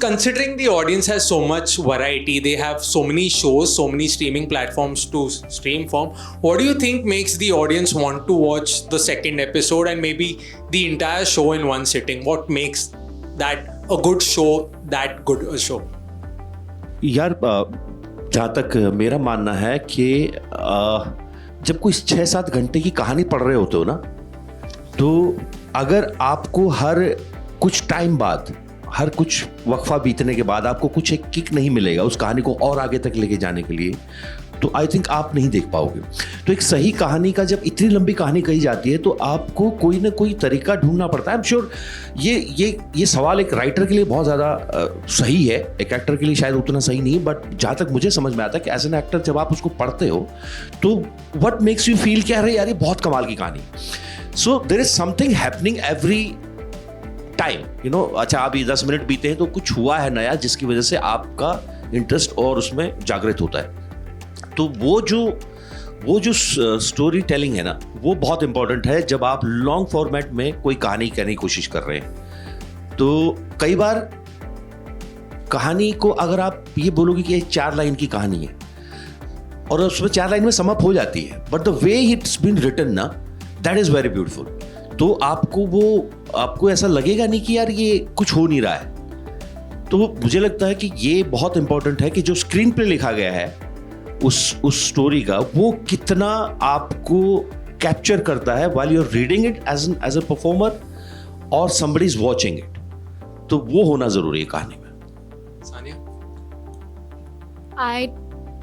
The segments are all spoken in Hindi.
considering the audience has so much variety, they have so many shows, so many streaming platforms to stream from, what do you think makes the audience want to watch the second episode and maybe the entire show in one sitting? What makes that a good show, that good a show? यार जहाँ तक मेरा मानना है कि जब कोई 6-7 घंटे की कहानी पढ़ रहे होते हो ना, तो अगर आपको हर कुछ टाइम बाद, हर कुछ वक्फा बीतने के बाद आपको कुछ एक किक नहीं मिलेगा उस कहानी को और आगे तक लेके जाने के लिए, तो आई थिंक आप नहीं देख पाओगे। तो एक सही कहानी का, जब इतनी लंबी कहानी कही जाती है तो आपको कोई ना कोई तरीका ढूंढना पड़ता है। आई एम श्योर ये सवाल एक राइटर के लिए बहुत ज़्यादा सही है, एक एक्टर के लिए शायद उतना सही नहीं, बट जहाँ तक मुझे समझ में आता है कि एज एन एक्टर जब आप उसको पढ़ते हो तो व्हाट मेक्स यू फील कि अरे यार ये बहुत कमाल की कहानी। So there is something happening every time, you know. अच्छा, अभी 10 मिनट बीते हैं तो कुछ हुआ है नया जिसकी वजह से आपका इंटरेस्ट और उसमें जागृत होता है। तो वो जो स्टोरी टेलिंग है ना, वो बहुत इंपॉर्टेंट है जब आप लॉन्ग फॉर्मेट में कोई कहानी कहने की कोशिश कर रहे हैं। तो कई बार कहानी को अगर आप ये बोलोगे कि ये 4 लाइन की कहानी है और उसमें 4 लाइन में सम अप हो जाती है, but the way it's been written ना, दैट इज वेरी ब्यूटीफुल। तो आपको ऐसा लगेगा नहीं कि यार ये कुछ हो नहीं रहा है। तो मुझे लगता है कि ये बहुत इंपॉर्टेंट है कि जो स्क्रीन पे लिखा गया है उस स्टोरी का, वो कितना आपको कैप्चर करता है while you are reading it as a performer और समबडी इज वॉचिंग इट। तो वो होना जरूरी है कहानी में। Sania?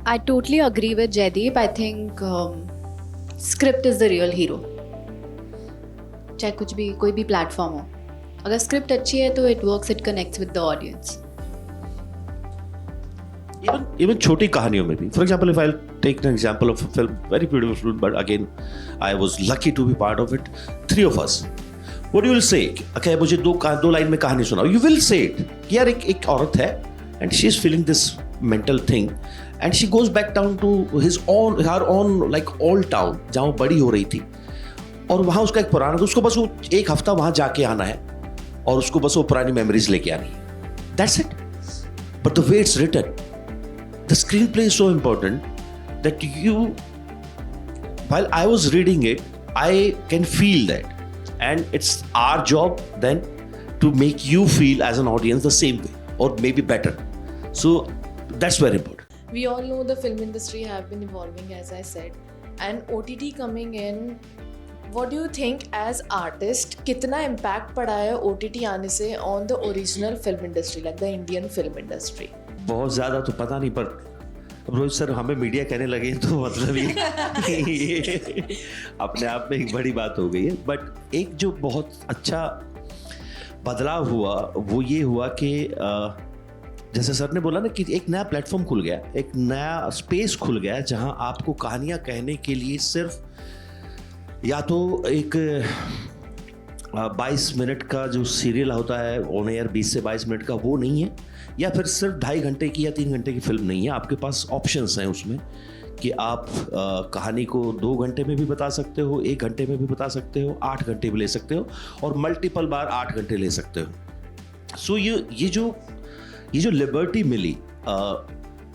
I totally agree with Jaideep. I think script is the real hero. चाहे कुछ भी, कोई भी प्लेटफॉर्म हो, अगर स्क्रिप्ट अच्छी है तो it works, it connects with the audience. Even छोटी कहानियों में भी, for example if I take an example of a film, very beautiful film, but again I was lucky to be part of it, 3 of Us। What you will say, okay, मुझे 2 लाइन में कहानी सुनाओ, यू विल से इट यार, एक औरत है and she is feeling this mental thing and she goes back down to her own like old town जहाँ वो बड़ी हो रही थी, और वहाँ उसका एक पुराना, तो उसको बस वो 1 हफ्ता वहाँ जाके आना है और उसको बस वो पुरानी मेमोरीज लेके आनी है, that's it. But the way it's written, the screenplay is so important that while I was reading it, I can feel that, and it's our job then to make you feel as an audience the same way or maybe better. So that's very important. We all know the film industry have been evolving, as I said, and OTT coming in, what do you think as artist, कितना impact पड़ा है OTT आने से on the original film industry, like the Indian film industry? बहुत ज़्यादा तो पता नहीं, पर रोहित सर हमें मीडिया कहने लगे तो मतलब ये अपने आप में एक बड़ी बात हो गई है। बट एक जो बहुत अच्छा बदलाव हुआ वो ये हुआ कि जैसे सर ने बोला ना कि एक नया प्लेटफॉर्म खुल गया, एक नया स्पेस खुल गया जहां आपको कहानियां कहने के लिए सिर्फ या तो एक 22 मिनट का जो सीरियल होता है ऑन एयर 20 से 22 मिनट का, वो नहीं है, या फिर सिर्फ 2.5 घंटे की या 3 घंटे की फिल्म नहीं है। आपके पास ऑप्शंस हैं उसमें कि आप कहानी को 2 घंटे में भी बता सकते हो, 1 घंटे में भी बता सकते हो, 8 घंटे भी ले सकते हो और मल्टीपल बार 8 घंटे ले सकते हो। सो ये जो लिबर्टी मिली,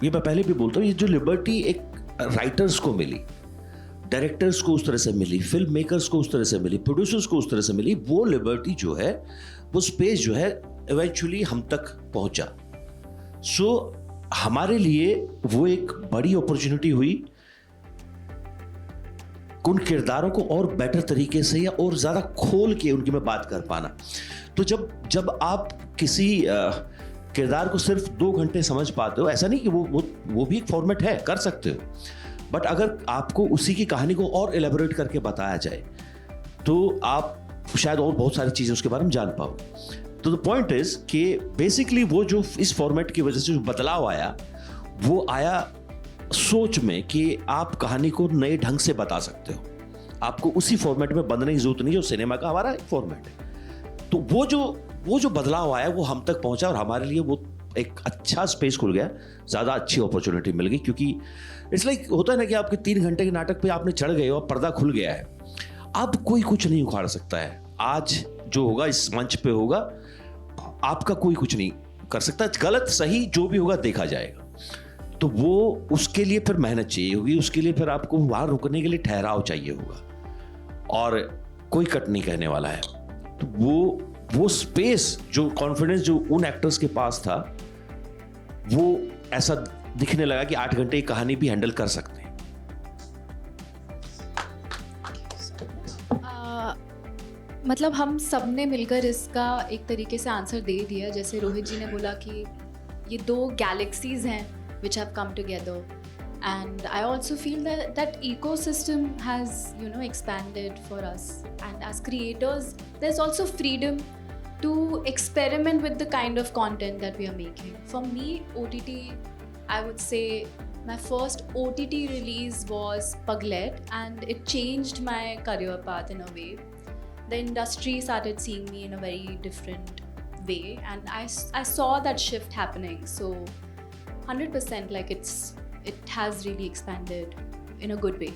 ये मैं पहले भी बोलता हूँ, ये जो लिबर्टी एक राइटर्स को मिली, डायरेक्टर्स को उस तरह से मिली, फिल्म मेकर्स को उस तरह से मिली, प्रोड्यूसर्स को उस तरह से मिली, वो लिबर्टी जो है, वो स्पेस जो है इवेंचुअली हम तक पहुंचा। सो हमारे लिए वो एक बड़ी अपॉर्चुनिटी हुई उन किरदारों को और बेटर तरीके से या और ज़्यादा खोल के उनकी में बात कर पाना। तो जब आप किसी किरदार को सिर्फ 2 घंटे समझ पाते हो, ऐसा नहीं कि वो भी एक फॉर्मेट है, कर सकते हो, बट अगर आपको उसी की कहानी को और एलेबोरेट करके बताया जाए तो आप शायद और बहुत सारी चीज़ें उसके बारे में जान पाओगे। तो द पॉइंट इज कि बेसिकली वो जो इस फॉर्मेट की वजह से जो बदलाव आया, वो आया सोच में कि आप कहानी को नए ढंग से बता सकते हो, आपको उसी फॉर्मेट में बंधने की जरूरत नहीं, जो सिनेमा का हमारा एक फॉर्मेट है। तो वो जो बदलाव आया वो हम तक पहुंचा और हमारे लिए वो एक अच्छा स्पेस खुल गया, ज़्यादा अच्छी अपॉर्चुनिटी मिल गई। क्योंकि इट्स लाइक होता है ना कि आपके 3 घंटे के नाटक पे आपने चढ़ गए और पर्दा खुल गया है, अब कोई कुछ नहीं उखाड़ सकता है। आज जो होगा इस मंच पे होगा, आपका कोई कुछ नहीं कर सकता है, गलत सही जो भी होगा देखा जाएगा। तो वो उसके लिए फिर मेहनत चाहिए होगी, उसके लिए फिर आपको वहां रुकने के लिए ठहराव चाहिए होगा, और कोई कट नहीं कहने वाला है। तो वो स्पेस, जो कॉन्फिडेंस जो उन एक्टर्स के पास था, वो ऐसा दिखने लगा कि 8 घंटे की कहानी भी हैंडल कर सकते हैं। मतलब हम सब ने मिलकर इसका एक तरीके से आंसर दे दिया। जैसे रोहित जी ने बोला कि ये 2 गैलेक्सीज हैं which have come together, and I also feel that ecosystem has, you know, expanded for us, and as creators there's also freedom to experiment with the kind of content that we are making. For me, OTT, I would say my first OTT release was Puglet, and it changed my career path in a way. The industry started seeing me in a very different way, and I saw that shift happening. So 100%, like it has really expanded in a good way.